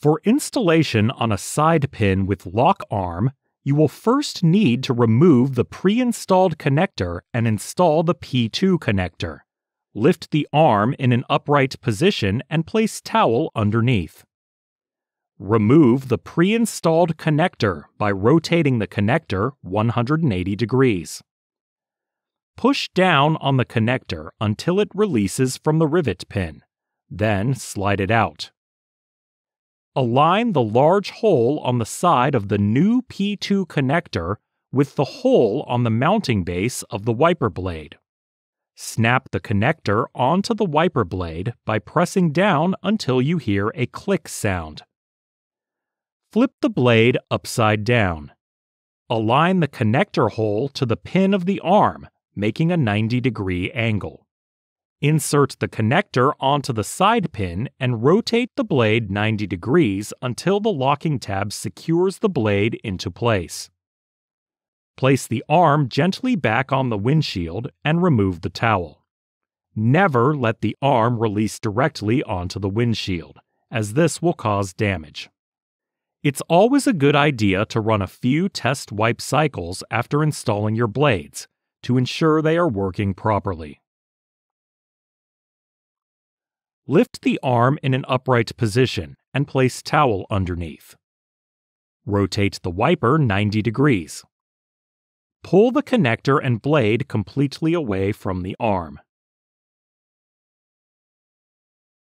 For installation on a side pin with lock arm, you will first need to remove the pre-installed connector and install the P2 connector. Lift the arm in an upright position and place towel underneath. Remove the pre-installed connector by rotating the connector 180 degrees. Push down on the connector until it releases from the rivet pin, then slide it out. Align the large hole on the side of the new P2 connector with the hole on the mounting base of the wiper blade. Snap the connector onto the wiper blade by pressing down until you hear a click sound. Flip the blade upside down. Align the connector hole to the pin of the arm, making a 90-degree angle. Insert the connector onto the side pin and rotate the blade 90 degrees until the locking tab secures the blade into place. Place the arm gently back on the windshield and remove the towel. Never let the arm release directly onto the windshield, as this will cause damage. It's always a good idea to run a few test wipe cycles after installing your blades to ensure they are working properly. Lift the arm in an upright position and place towel underneath. Rotate the wiper 90 degrees. Pull the connector and blade completely away from the arm.